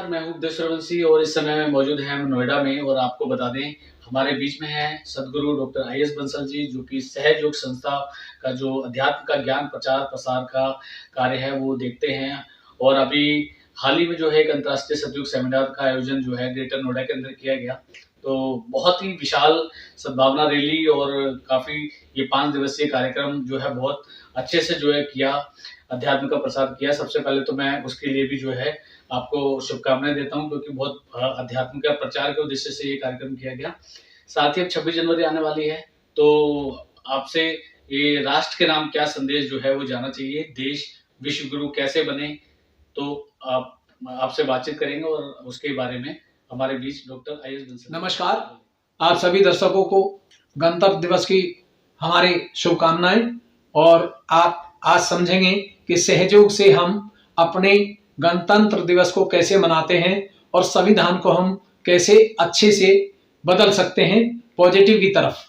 नमस्कार, मैं हूँ देशरवंशी और इस समय में मौजूद हैं हम नोएडा में। और आपको बता दें, हमारे बीच में हैं सदगुरु doctor I S Bansal ji, जो कि सहयोग संस्था का जो अध्यात्म का ज्ञान प्रचार प्रसार का कार्य है वो देखते हैं। और अभी हाल ही में जो है एक अंतर्राष्ट्रीय सतयुग सेमिनार का आयोजन जो है ग्रेटर नोएडा के अंदर किया गया। तो बहुत ही विशाल सद्भावना रैली और काफ़ी ये 5 दिवसीय कार्यक्रम जो है बहुत अच्छे से जो है किया, अध्यात्म का प्रसार किया। सबसे पहले तो मैं उसके लिए भी जो है आपको शुभकामनाएं देता हूं, क्योंकि बहुत अध्यात्म का प्रचार के उद्देश्य से ये कार्यक्रम किया गया। साथ ही अब 26 जनवरी आने वाली है, तो आपसे ये राष्ट्र के नाम क्या संदेश जो है वो जाना चाहिए, देश विश्व गुरु कैसे बने, तो आप आपसे बातचीत करेंगे और उसके बारे में हमारे बीच डॉक्टर आई एस बंसल। नमस्कार, आप सभी दर्शकों को गणतंत्र दिवस की हमारी शुभकामनाएं। और आप आज समझेंगे कि सहयोग से हम अपने गणतंत्र दिवस को कैसे मनाते हैं और संविधान को हम कैसे अच्छे से बदल सकते हैं पॉजिटिव की तरफ।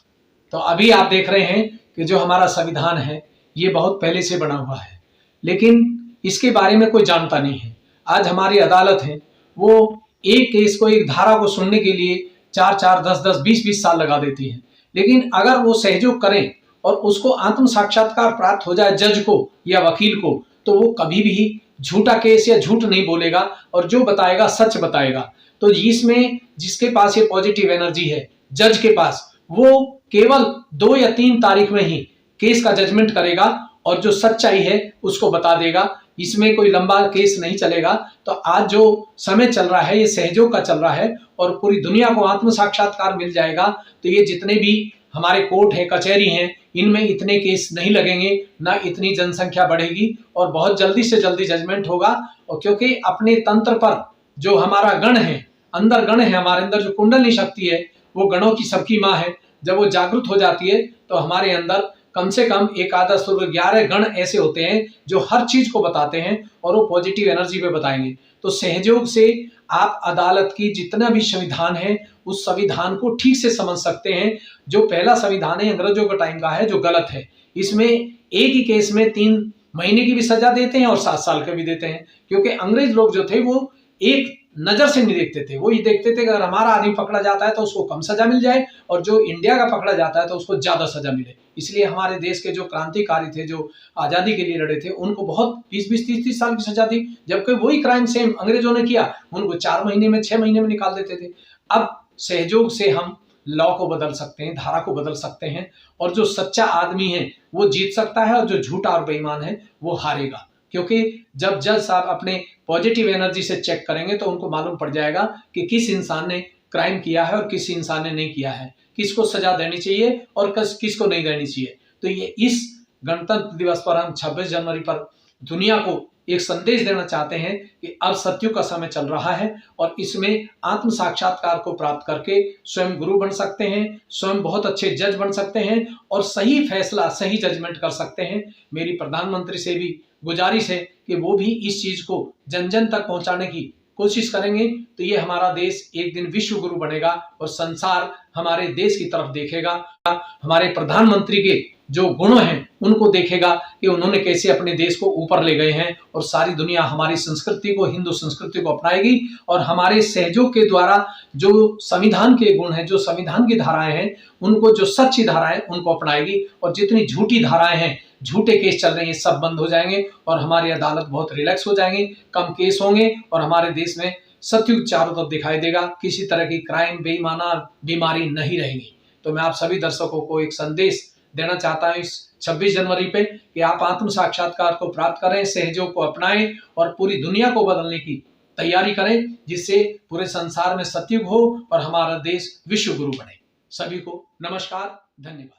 तो अभी आप देख रहे हैं कि जो हमारा संविधान है ये बहुत पहले से बना हुआ है, लेकिन इसके बारे में कोई जानता नहीं है। आज हमारी अदालत है वो एक केस को, एक धारा को सुनने के लिए 4-4, 10-10, 20-20 साल लगा देती है। लेकिन अगर वो सहयोग करें और उसको आत्म साक्षात्कार प्राप्त हो जाए जज को या वकील को, तो वो कभी भी झूठा केस या झूठ नहीं बोलेगा और जो बताएगा सच बताएगा। तो इसमें जिसके पास ये पॉजिटिव एनर्जी है जज के पास, वो केवल 2 या 3 तारीख में ही केस का जजमेंट करेगा और जो सच्चाई है उसको बता देगा। इसमें कोई लंबा केस नहीं चलेगा। तो आज जो समय चल रहा है ये सहयोग का चल रहा है और पूरी दुनिया को आत्म साक्षात्कार मिल जाएगा। तो ये जितने भी हमारे कोर्ट है, कचहरी हैं, इनमें इतने केस नहीं लगेंगे, ना इतनी जनसंख्या बढ़ेगी और बहुत जल्दी से जल्दी जजमेंट होगा। और क्योंकि अपने तंत्र पर जो हमारा गण है, अंदर गण है, हमारे अंदर जो कुंडली शक्ति है वो गणों की सबकी माँ है। जब वो जागृत हो जाती है तो हमारे अंदर कम से कम 11 गण ऐसे होते हैं जो हर चीज को बताते हैं और वो पॉजिटिव एनर्जी पे बताएंगे। तो सहयोग से आप अदालत की जितना भी संविधान है उस संविधान को ठीक से समझ सकते हैं। जो पहला संविधान है अंग्रेजों के टाइम का है, जो गलत है। इसमें एक ही केस में 3 महीने की भी सजा देते हैं और 7 साल का भी देते हैं, क्योंकि अंग्रेज लोग जो थे वो एक नजर से नहीं देखते थे। वो ये देखते थे कि अगर हमारा आदमी पकड़ा जाता है तो उसको कम सजा मिल जाए और जो इंडिया का पकड़ा जाता है तो उसको ज्यादा सजा मिले। इसलिए हमारे देश के जो क्रांतिकारी थे, जो आजादी के लिए लड़े थे, उनको बहुत 20-20, 30-30 साल की सजा दी। जबकि वही क्राइम सेम अंग्रेजों ने किया, उनको 4 महीने में, 6 महीने में निकाल देते थे। अब सहयोग से हम लॉ को बदल सकते हैं, धारा को बदल सकते हैं और जो सच्चा आदमी है वो जीत सकता है और जो झूठा और बेईमान है वो हारेगा। क्योंकि जब जज साहब अपने पॉजिटिव एनर्जी से चेक करेंगे तो उनको मालूम पड़ जाएगा कि किस इंसान ने क्राइम किया है और किस इंसान ने नहीं किया है, किसको सजा देनी चाहिए और किसको नहीं देनी चाहिए। तो ये इस गणतंत्र दिवस पर हम 26 जनवरी पर दुनिया को एक संदेश देना चाहते हैं कि अब सत्युग का समय चल रहा है और इसमें आत्म साक्षात्कार को प्राप्त करके स्वयं गुरु बन सकते हैं, स्वयं बहुत अच्छे जज बन सकते हैं और सही फैसला, सही जजमेंट कर सकते हैं। मेरी प्रधानमंत्री से भी गुजारिश है कि वो भी इस चीज को जन जन तक पहुंचाने की कोशिश करेंगे। तो ये हमारा देश एक दिन विश्व गुरु बनेगा और संसार हमारे देश की तरफ देखेगा। हमारे प्रधानमंत्री के जो गुण हैं उनको देखेगा कि उन्होंने कैसे अपने देश को ऊपर ले गए हैं और सारी दुनिया हमारी संस्कृति को, हिंदू संस्कृति को अपनाएगी और हमारे सहयोग के द्वारा जो संविधान के गुण हैं, जो संविधान की धाराएं हैं, उनको, जो सच्ची धाराएं उनको अपनाएगी और जितनी झूठी धाराएं हैं, झूठे केस चल रहे हैं, सब बंद हो जाएंगे और हमारी अदालत बहुत रिलैक्स हो जाएंगे, कम केस होंगे और हमारे देश में सतयुग चारों तरफ दिखाई देगा। किसी तरह की क्राइम, बेईमाना, बीमारी नहीं रहेगी। तो मैं आप सभी दर्शकों को एक संदेश देना चाहता हूं इस 26 जनवरी पे कि आप आत्म साक्षात्कार को प्राप्त करें, सहयोग को अपनाएं और पूरी दुनिया को बदलने की तैयारी करें, जिससे पूरे संसार में सतयुग हो और हमारा देश विश्व गुरु बने। सभी को नमस्कार, धन्यवाद।